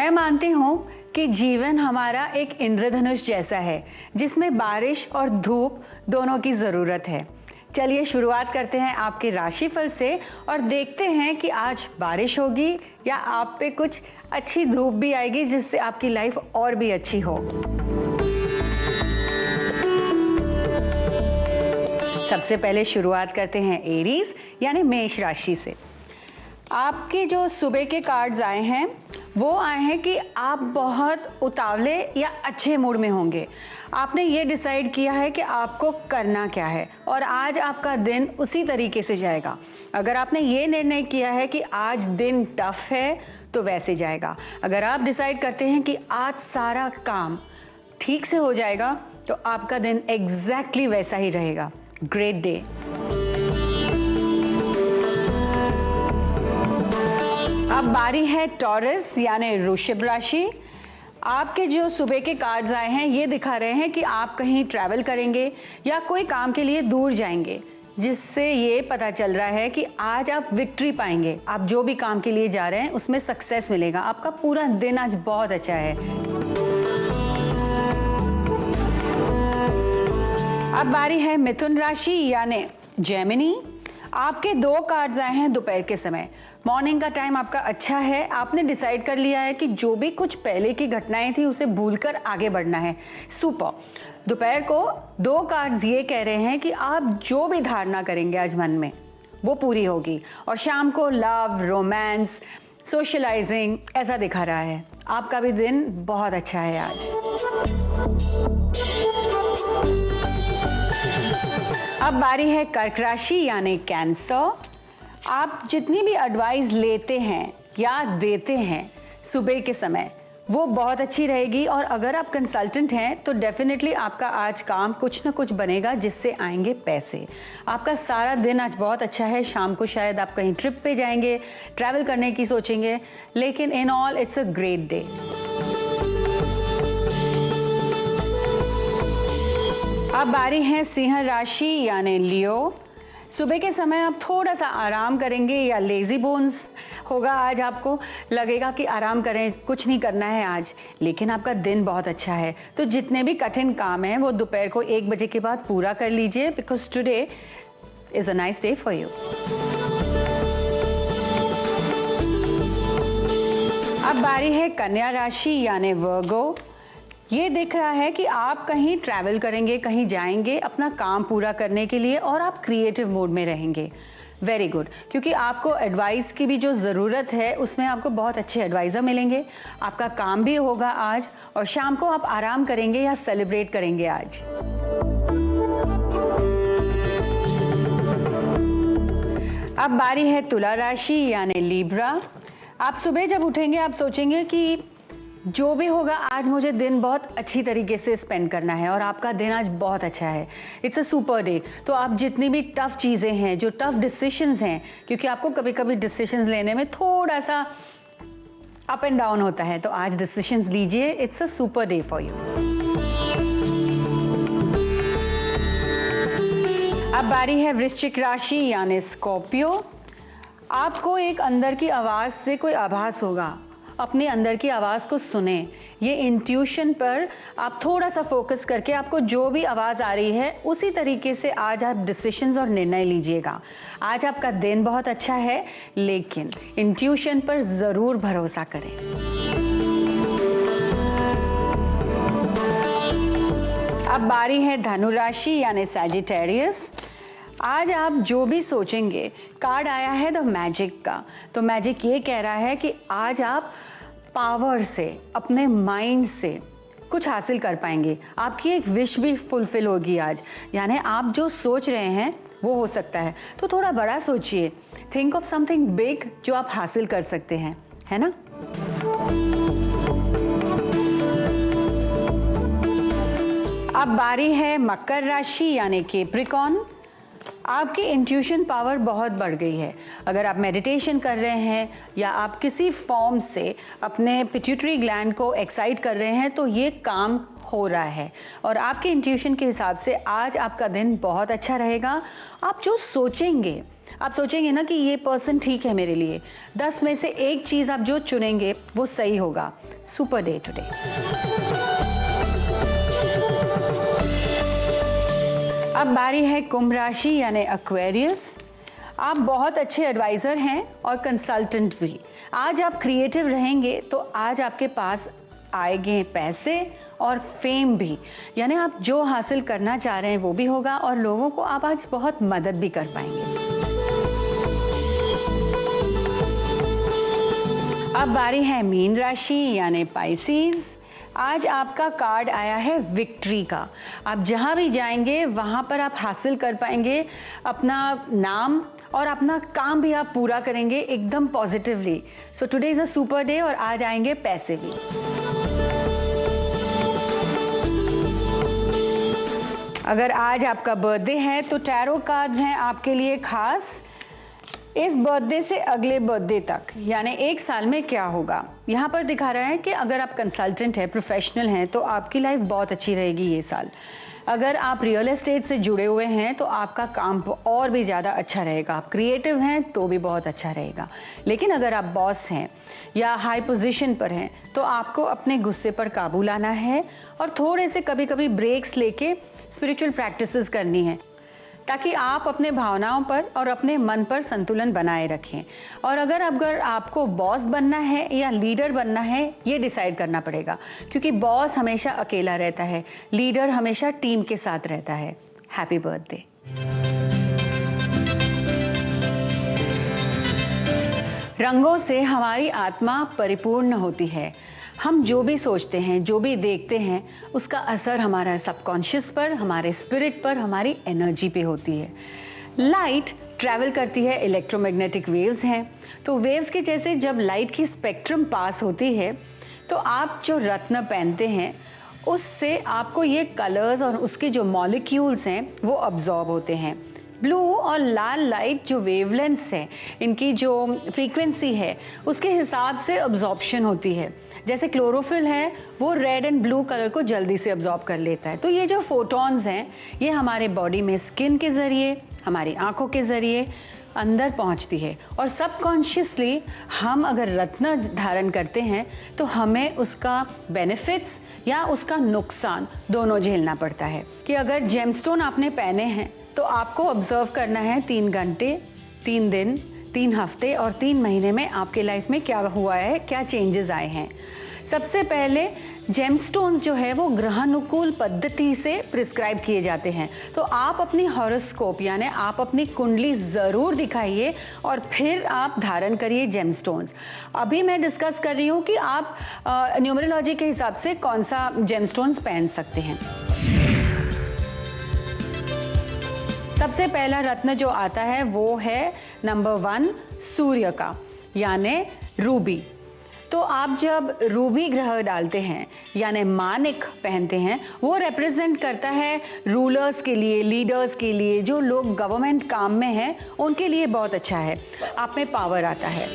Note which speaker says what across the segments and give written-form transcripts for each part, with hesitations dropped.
Speaker 1: मैं मानती हूँ कि जीवन हमारा एक इंद्रधनुष जैसा है जिसमें बारिश और धूप दोनों की जरूरत है। चलिए शुरुआत करते हैं आपके राशिफल से और देखते हैं कि आज बारिश होगी या आप पे कुछ अच्छी धूप भी आएगी जिससे आपकी लाइफ और भी अच्छी हो। सबसे पहले शुरुआत करते हैं एरीज यानी मेष राशि से। आपके जो सुबह के कार्ड्स आए हैं वो आए हैं कि आप बहुत उतावले या अच्छे मूड में होंगे। आपने ये डिसाइड किया है कि आपको करना क्या है और आज आपका दिन उसी तरीके से जाएगा। अगर आपने ये निर्णय किया है कि आज दिन टफ है तो वैसे जाएगा। अगर आप डिसाइड करते हैं कि आज सारा काम ठीक से हो जाएगा तो आपका दिन एग्जैक्टली वैसा ही रहेगा। Great day. अब बारी है टॉरस यानी वृषभ राशि। आपके जो सुबह के कार्ड्स आए हैं ये दिखा रहे हैं कि आप कहीं ट्रैवल करेंगे या कोई काम के लिए दूर जाएंगे, जिससे ये पता चल रहा है कि आज आप विक्ट्री पाएंगे। आप जो भी काम के लिए जा रहे हैं उसमें सक्सेस मिलेगा। आपका पूरा दिन आज बहुत अच्छा है। अब बारी है मिथुन राशि यानी जेमिनी। आपके दो कार्ड्स आए हैं दोपहर के समय। मॉर्निंग का टाइम आपका अच्छा है। आपने डिसाइड कर लिया है कि जो भी कुछ पहले की घटनाएं थी उसे भूलकर आगे बढ़ना है। सुपर। दोपहर को दो कार्ड्स ये कह रहे हैं कि आप जो भी धारणा करेंगे आज मन में वो पूरी होगी। और शाम को लव, रोमांस, सोशलाइजिंग ऐसा दिखा रहा है। आपका भी दिन बहुत अच्छा है आज। अब बारी है कर्क राशि यानी कैंसर। आप जितनी भी एडवाइस लेते हैं या देते हैं सुबह के समय वो बहुत अच्छी रहेगी। और अगर आप कंसल्टेंट हैं तो डेफिनेटली आपका आज काम कुछ ना कुछ बनेगा जिससे आएंगे पैसे। आपका सारा दिन आज बहुत अच्छा है। शाम को शायद आप कहीं ट्रिप पे जाएंगे, ट्रैवल करने की सोचेंगे, लेकिन in all it's a great day. अब बारी है सिंह राशि यानी लियो। सुबह के समय आप थोड़ा सा आराम करेंगे या लेजी बोन्स होगा। आज आपको लगेगा कि आराम करें, कुछ नहीं करना है आज, लेकिन आपका दिन बहुत अच्छा है। तो जितने भी कठिन काम हैं वो दोपहर को 1 बजे के बाद पूरा कर लीजिए, because today is a nice day for you. अब बारी है कन्या राशि यानी वर्गो। ये दिख रहा है कि आप कहीं ट्रैवल करेंगे, कहीं जाएंगे अपना काम पूरा करने के लिए और आप क्रिएटिव मोड में रहेंगे। वेरी गुड, क्योंकि आपको एडवाइस की भी जो ज़रूरत है उसमें आपको बहुत अच्छे एडवाइज़र मिलेंगे। आपका काम भी होगा आज और शाम को आप आराम करेंगे या सेलिब्रेट करेंगे आज। अब बारी है तुला राशि यानी लिब्रा। आप सुबह जब उठेंगे आप सोचेंगे कि जो भी होगा आज मुझे दिन बहुत अच्छी तरीके से स्पेंड करना है और आपका दिन आज बहुत अच्छा है। It's a super day. तो आप जितनी भी टफ चीज़ें हैं, जो टफ डिसीशंस हैं, क्योंकि आपको कभी कभी डिसीशंस लेने में थोड़ा सा अप एंड डाउन होता है, तो आज डिसीशंस लीजिए। It's a super day for you. अब बारी है वृश्चिक राशि यानी स्कॉर्पियो। आपको एक अंदर की आवाज़ से कोई आभास होगा। अपने अंदर की आवाज़ को सुने। ये इंट्यूशन पर आप थोड़ा सा फोकस करके आपको जो भी आवाज़ आ रही है उसी तरीके से आज आप डिसीशंस और निर्णय लीजिएगा। आज आपका दिन बहुत अच्छा है, लेकिन इंट्यूशन पर ज़रूर भरोसा करें। अब बारी है धनु राशि यानी सैजिटेरियस। आज आप जो भी सोचेंगे, कार्ड आया है द मैजिक का। तो मैजिक ये कह रहा है कि आज आप पावर से, अपने माइंड से कुछ हासिल कर पाएंगे। आपकी एक विश भी फुलफिल होगी आज, यानी आप जो सोच रहे हैं वो हो सकता है। तो थोड़ा बड़ा सोचिए, थिंक ऑफ समथिंग बिग जो आप हासिल कर सकते हैं, है ना। अब बारी है मकर राशि यानी कैप्रिकॉर्न। आपकी इंट्यूशन पावर बहुत बढ़ गई है। अगर आप मेडिटेशन कर रहे हैं या आप किसी फॉर्म से अपने पिट्यूटरी ग्लैंड को एक्साइट कर रहे हैं तो ये काम हो रहा है और आपके इंट्यूशन के हिसाब से आज आपका दिन बहुत अच्छा रहेगा। आप जो सोचेंगे आप सोचेंगे ना कि ये पर्सन ठीक है मेरे लिए। 10 में से एक चीज आप जो चुनेंगे वो सही होगा। Super day today. अब बारी है कुंभ राशि यानी एक्वेरियस। आप बहुत अच्छे एडवाइजर हैं और कंसल्टेंट भी। आज आप क्रिएटिव रहेंगे तो आज आपके पास आएंगे पैसे और फेम भी, यानी आप जो हासिल करना चाह रहे हैं वो भी होगा और लोगों को आप आज बहुत मदद भी कर पाएंगे। अब बारी है मीन राशि यानी पाइसेस। आज आपका कार्ड आया है विक्ट्री का। आप जहां भी जाएंगे वहां पर आप हासिल कर पाएंगे अपना नाम और अपना काम भी आप पूरा करेंगे एकदम positively. So today is a super day और आज आएंगे पैसे भी। अगर आज आपका बर्थडे है तो टैरो कार्ड्स हैं आपके लिए खास। इस बर्थडे से अगले बर्थडे तक यानी 1 साल में क्या होगा, यहाँ पर दिखा रहा है कि अगर आप कंसल्टेंट हैं, प्रोफेशनल हैं, तो आपकी लाइफ बहुत अच्छी रहेगी ये साल। अगर आप रियल एस्टेट से जुड़े हुए हैं तो आपका काम और भी ज़्यादा अच्छा रहेगा। आप क्रिएटिव हैं तो भी बहुत अच्छा रहेगा। लेकिन अगर आप बॉस हैं या हाई पोजीशन पर हैं तो आपको अपने गुस्से पर काबू लाना है और थोड़े से कभी कभी ब्रेक्स लेके स्पिरिचुअल प्रैक्टिसेस करनी है ताकि आप अपने भावनाओं पर और अपने मन पर संतुलन बनाए रखें। और अगर आपको बॉस बनना है या लीडर बनना है ये डिसाइड करना पड़ेगा, क्योंकि बॉस हमेशा अकेला रहता है, लीडर हमेशा टीम के साथ रहता है। Happy birthday. रंगों से हमारी आत्मा परिपूर्ण होती है। हम जो भी सोचते हैं, जो भी देखते हैं, उसका असर हमारा सबकॉन्शियस पर, हमारे स्पिरिट पर, हमारी एनर्जी पे होती है। लाइट ट्रैवल करती है, इलेक्ट्रोमैग्नेटिक वेव्स हैं। तो वेव्स के जैसे जब लाइट की स्पेक्ट्रम पास होती है तो आप जो रत्न पहनते हैं उससे आपको ये कलर्स और उसके जो मॉलिक्यूल्स हैं वो अब्जॉर्ब होते हैं। ब्लू और लाल लाइट जो वेवलेंथ्स है, इनकी जो फ्रीक्वेंसी है उसके हिसाब से अब्जॉर्प्शन होती है। जैसे क्लोरोफिल है वो रेड एंड ब्लू कलर को जल्दी से अब्जॉर्ब कर लेता है। तो ये जो फोटॉन्स हैं ये हमारे बॉडी में स्किन के जरिए, हमारी आंखों के जरिए अंदर पहुंचती है और सबकॉन्शियसली हम अगर रत्न धारण करते हैं तो हमें उसका बेनिफिट्स या उसका नुकसान दोनों झेलना पड़ता है। कि अगर जेमस्टोन आपने पहने हैं तो आपको ऑब्जर्व करना है 3 घंटे, 3 दिन, 3 हफ्ते और 3 महीने में आपके लाइफ में क्या हुआ है, क्या चेंजेस आए हैं। सबसे पहले जेमस्टोन्स जो है वो ग्रहानुकूल पद्धति से प्रिस्क्राइब किए जाते हैं। तो आप अपनी हॉरोस्कोप यानी आप अपनी कुंडली जरूर दिखाइए और फिर आप धारण करिए जेमस्टोन्स। अभी मैं डिस्कस कर रही हूँ कि आप न्यूमरोलॉजी के हिसाब से कौन सा जेमस्टोन्स पहन सकते हैं। सबसे पहला रत्न जो आता है वो है नंबर 1 सूर्य का यानी रूबी। तो आप जब रूबी ग्रह डालते हैं यानी मानिक पहनते हैं, वो रिप्रेजेंट करता है रूलर्स के लिए, लीडर्स के लिए, जो लोग गवर्नमेंट काम में हैं उनके लिए बहुत अच्छा है। आप में पावर आता है।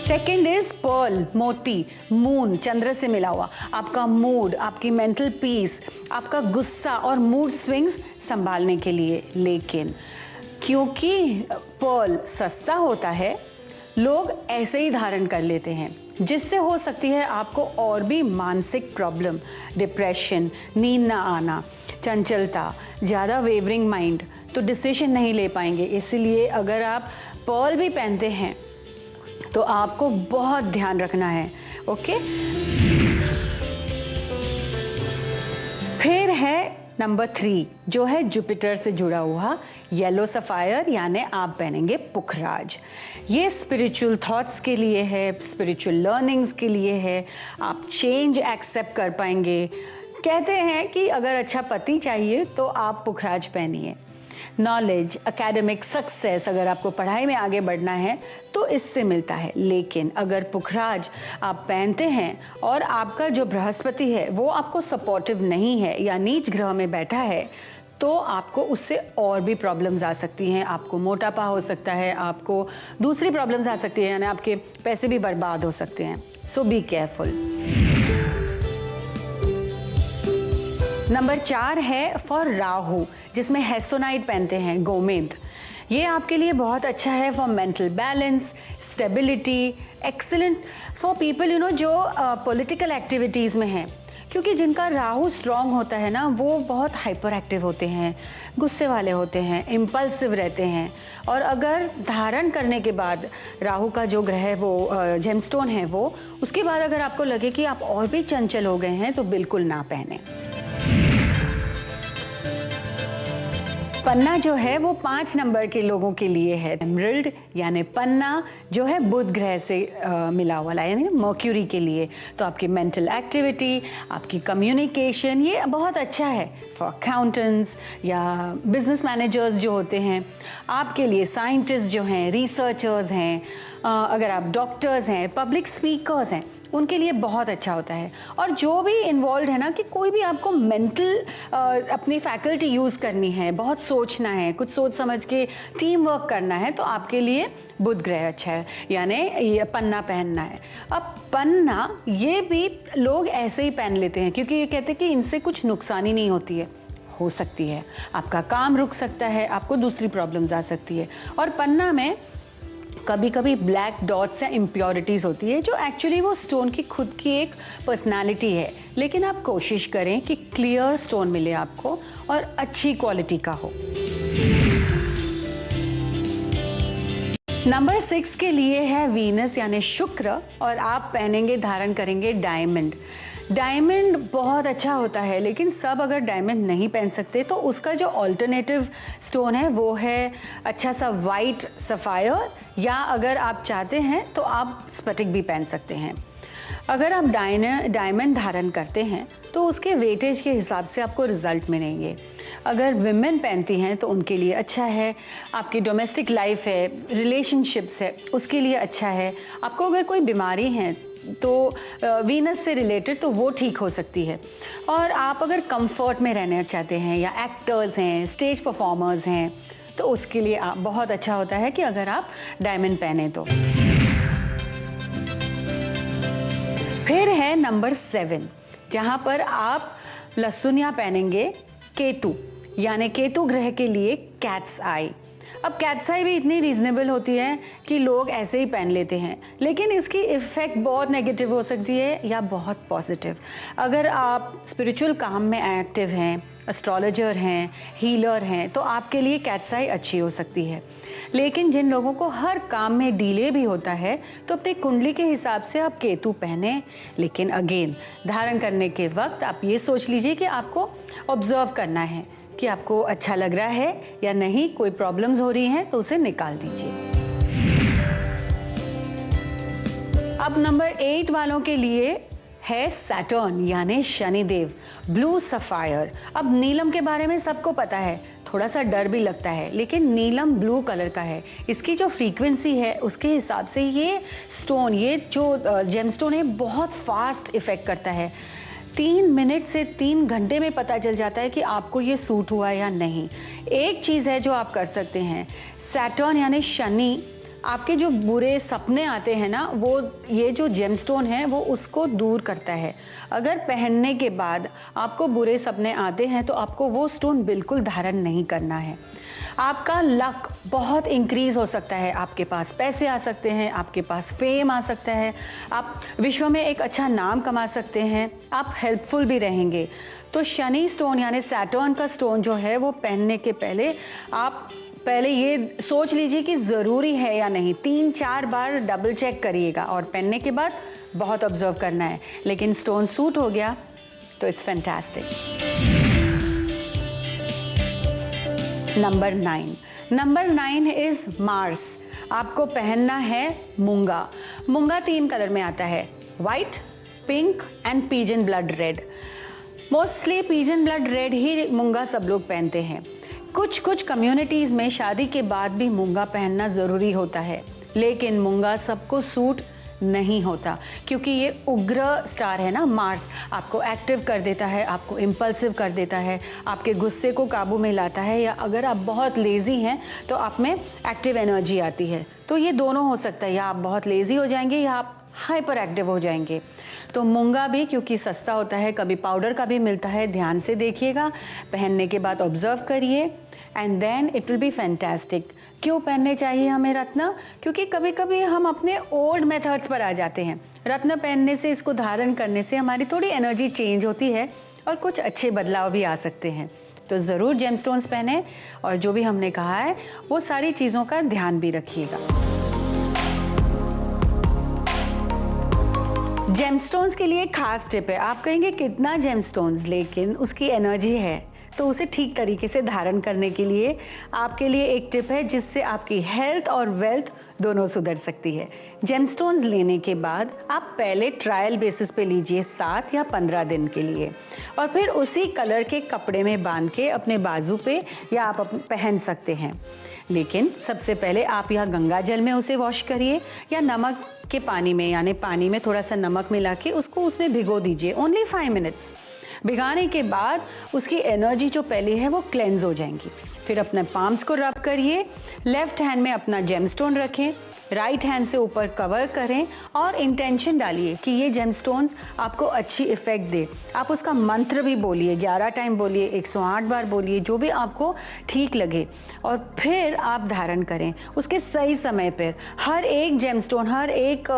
Speaker 1: सेकेंड इज पर्ल, मोती, मून, चंद्र से मिला हुआ। आपका मूड, आपकी मेंटल पीस, आपका गुस्सा और मूड स्विंग्स संभालने के लिए। लेकिन क्योंकि पर्ल सस्ता होता है लोग ऐसे ही धारण कर लेते हैं, जिससे हो सकती है आपको और भी मानसिक प्रॉब्लम, डिप्रेशन, नींद ना आना, चंचलता, ज़्यादा वेवरिंग माइंड, तो डिसीजन नहीं ले पाएंगे। इसलिए अगर आप पर्ल भी पहनते हैं तो आपको बहुत ध्यान रखना है। ओके। फिर है नंबर 3 जो है जुपिटर से जुड़ा हुआ येलो सफायर यानी आप पहनेंगे पुखराज। ये स्पिरिचुअल थॉट्स के लिए है, स्पिरिचुअल लर्निंग्स के लिए है। आप चेंज एक्सेप्ट कर पाएंगे। कहते हैं कि अगर अच्छा पति चाहिए तो आप पुखराज पहनिए। नॉलेज, एकेडमिक सक्सेस, अगर आपको पढ़ाई में आगे बढ़ना है तो इससे मिलता है। लेकिन अगर पुखराज आप पहनते हैं और आपका जो बृहस्पति है वो आपको सपोर्टिव नहीं है या नीच ग्रह में बैठा है तो आपको उससे और भी प्रॉब्लम्स आ सकती हैं। आपको मोटापा हो सकता है, आपको दूसरी प्रॉब्लम्स आ सकती है, यानी आपके पैसे भी बर्बाद हो सकते हैं। सो बी केयरफुल। नंबर 4 है फॉर राहु जिसमें हेसोनाइट पहनते हैं, गोमेद। ये आपके लिए बहुत अच्छा है for mental balance, stability, excellent for people जो पॉलिटिकल एक्टिविटीज़ में हैं, क्योंकि जिनका राहु स्ट्रांग होता है ना, वो बहुत हाइपर एक्टिव होते हैं, गुस्से वाले होते हैं, इम्पल्सिव रहते हैं। और अगर धारण करने के बाद राहु का जो ग्रह है वो जेमस्टोन है वो, उसके बाद अगर आपको लगे कि आप और भी चंचल हो गए हैं तो बिल्कुल ना पहने। पन्ना जो है वो 5 नंबर के लोगों के लिए है। एमरल्ड यानी पन्ना जो है बुध ग्रह से मिला हुआ है, यानी मर्क्यूरी के लिए। तो आपकी मेंटल एक्टिविटी, आपकी कम्युनिकेशन, ये बहुत अच्छा है फॉर अकाउंटेंट्स या बिजनेस मैनेजर्स जो होते हैं, आपके लिए साइंटिस्ट जो हैं, रिसर्चर्स हैं, अगर आप डॉक्टर्स हैं, पब्लिक स्पीकर्स हैं, उनके लिए बहुत अच्छा होता है। और जो भी इन्वॉल्व है ना, कि कोई भी आपको मेंटल अपनी फैकल्टी यूज़ करनी है, बहुत सोचना है, कुछ सोच समझ के टीम वर्क करना है, तो आपके लिए बुध ग्रह अच्छा है, यानी ये पन्ना पहनना है। अब पन्ना ये भी लोग ऐसे ही पहन लेते हैं, क्योंकि ये कहते हैं कि इनसे कुछ नुकसानी नहीं होती है। हो सकती है, आपका काम रुक सकता है, आपको दूसरी प्रॉब्लम्स आ सकती है। और पन्ना में कभी कभी ब्लैक डॉट्स या इम्प्योरिटीज होती है, जो एक्चुअली वो स्टोन की खुद की एक पर्सनालिटी है। लेकिन आप कोशिश करें कि क्लियर स्टोन मिले आपको और अच्छी क्वालिटी का हो। नंबर 6 के लिए है वीनस यानी शुक्र, और आप पहनेंगे, धारण करेंगे डायमंड। डायमंड बहुत अच्छा होता है, लेकिन सब अगर डायमंड नहीं पहन सकते तो उसका जो ऑल्टरनेटिव स्टोन है वो है अच्छा सा वाइट सफायर, या अगर आप चाहते हैं तो आप स्फटिक भी पहन सकते हैं। अगर आप डायमंड धारण करते हैं तो उसके वेटेज के हिसाब से आपको रिजल्ट मिलेंगे। अगर विमेन पहनती हैं तो उनके लिए अच्छा है, आपकी डोमेस्टिक लाइफ है, रिलेशनशिप्स है, उसके लिए अच्छा है। आपको अगर कोई बीमारी है तो वीनस से रिलेटेड, तो वो ठीक हो सकती है। और आप अगर कंफर्ट में रहना चाहते हैं, या एक्टर्स हैं, स्टेज परफॉर्मर्स हैं, तो उसके लिए बहुत अच्छा होता है कि अगर आप डायमंड पहने तो। फिर है नंबर 7, जहां पर आप लहसुनिया पहनेंगे केतु, यानी केतु ग्रह के लिए कैट्स आई। अब कैट्स आई भी इतनी रीजनेबल होती है कि लोग ऐसे ही पहन लेते हैं, लेकिन इसकी इफेक्ट बहुत नेगेटिव हो सकती है या बहुत पॉजिटिव। अगर आप स्पिरिचुअल काम में एक्टिव हैं, एस्ट्रोलॉजर हैं, हीलर हैं, तो आपके लिए कैट्स आई अच्छी हो सकती है। लेकिन जिन लोगों को हर काम में डिले भी होता है, तो अपनी कुंडली के हिसाब से आप केतु पहने। लेकिन अगेन, धारण करने के वक्त आप ये सोच लीजिए कि आपको ऑब्जर्व करना है कि आपको अच्छा लग रहा है या नहीं, कोई प्रॉब्लम्स हो रही हैं तो उसे निकाल दीजिए। अब नंबर 8 वालों के लिए है सैटर्न यानी शनिदेव, ब्लू सफायर। अब नीलम के बारे में सबको पता है, थोड़ा सा डर भी लगता है, लेकिन नीलम ब्लू कलर का है। इसकी जो फ्रीक्वेंसी है उसके हिसाब से ये स्टोन, ये जो जेमस्टोन है, बहुत फास्ट इफेक्ट करता है। 3 मिनट से 3 घंटे में पता चल जाता है कि आपको ये सूट हुआ या नहीं। एक चीज है जो आप कर सकते हैं, सैटर्न यानी शनि, आपके जो बुरे सपने आते हैं ना, वो ये जो जेमस्टोन है वो उसको दूर करता है। अगर पहनने के बाद आपको बुरे सपने आते हैं तो आपको वो स्टोन बिल्कुल धारण नहीं करना है। आपका लक बहुत इंक्रीज हो सकता है, आपके पास पैसे आ सकते हैं, आपके पास फेम आ सकता है, आप विश्व में एक अच्छा नाम कमा सकते हैं, आप हेल्पफुल भी रहेंगे। तो शनि स्टोन यानी सैटर्न का स्टोन जो है वो पहनने के पहले आप पहले ये सोच लीजिए कि ज़रूरी है या नहीं। 3-4 बार डबल चेक करिएगा, और पहनने के बाद बहुत ऑब्जर्व करना है। लेकिन स्टोन सूट हो गया तो it's fantastic. Number 9 is Mars. आपको पहनना है मूंगा। मूंगा 3 कलर में आता है, white, pink and pigeon blood red. Mostly pigeon blood red ही मूंगा सब लोग पहनते हैं। कुछ कम्युनिटीज में शादी के बाद भी मूंगा पहनना जरूरी होता है, लेकिन मूंगा सबको सूट नहीं होता, क्योंकि ये उग्र स्टार है ना मार्स, आपको एक्टिव कर देता है, आपको इम्पल्सिव कर देता है, आपके गुस्से को काबू में लाता है, या अगर आप बहुत लेजी हैं तो आप में एक्टिव एनर्जी आती है। तो ये दोनों हो सकता है, या आप बहुत लेजी हो जाएंगे या आप हाइपर एक्टिव हो जाएंगे। तो मूंगा भी, क्योंकि सस्ता होता है, कभी पाउडर का भी मिलता है, ध्यान से देखिएगा, पहनने के बाद ऑब्जर्व करिए and then it will be fantastic. क्यों पहनने चाहिए हमें रत्न? क्योंकि कभी कभी हम अपने ओल्ड मेथड्स पर आ जाते हैं। रत्न पहनने से, इसको धारण करने से हमारी थोड़ी एनर्जी चेंज होती है और कुछ अच्छे बदलाव भी आ सकते हैं। तो ज़रूर जेमस्टोन्स पहने और जो भी हमने कहा है वो सारी चीज़ों का ध्यान भी रखिएगा। जेमस्टोन्स के लिए खास टिप है। आप कहेंगे कितना जेमस्टोन्स, लेकिन उसकी एनर्जी है, तो उसे ठीक तरीके से धारण करने के लिए आपके लिए एक टिप है जिससे आपकी हेल्थ और वेल्थ दोनों सुधर सकती है। जेमस्टोन्स लेने के बाद आप पहले ट्रायल बेसिस पे लीजिए 7 या 15 दिन के लिए, और फिर उसी कलर के कपड़े में बांध के अपने बाजू पे या आप पहन सकते हैं। लेकिन सबसे पहले आप या गंगा जल में उसे वॉश करिए या नमक के पानी में, यानी पानी में थोड़ा सा नमक मिला के उसको उसमें भिगो दीजिए, ओनली 5 मिनट्स। भिगाने के बाद उसकी एनर्जी जो पहले है वो क्लेंज हो जाएंगी। फिर अपने पाम्स को रब करिए, लेफ्ट हैंड में अपना जेमस्टोन रखें, राइट हैंड से ऊपर कवर करें और इंटेंशन डालिए कि ये जेमस्टोन्स आपको अच्छी इफेक्ट दे। आप उसका मंत्र भी बोलिए, 11 टाइम बोलिए, 108 बार बोलिए, जो भी आपको ठीक लगे, और फिर आप धारण करें उसके सही समय पर। हर एक जेमस्टोन, हर एक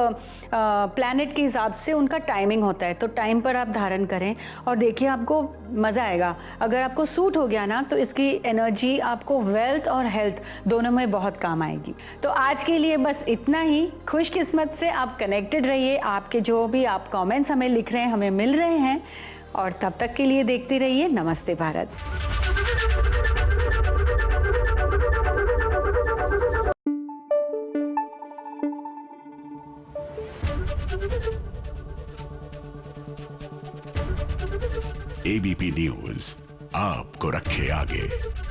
Speaker 1: प्लैनेट के हिसाब से उनका टाइमिंग होता है, तो टाइम पर आप धारण करें और देखिए आपको मज़ा आएगा। अगर आपको सूट हो गया ना, तो इसकी एनर्जी आपको वेल्थ और हेल्थ दोनों में बहुत काम आएगी। तो आज के लिए बस इतना ही। खुशकिस्मत से आप कनेक्टेड रहिए, आपके जो भी आप कमेंट्स हमें लिख रहे हैं हमें मिल रहे हैं, और तब तक के लिए देखते रहिए नमस्ते भारत।
Speaker 2: एबीपी न्यूज आपको रखे आगे।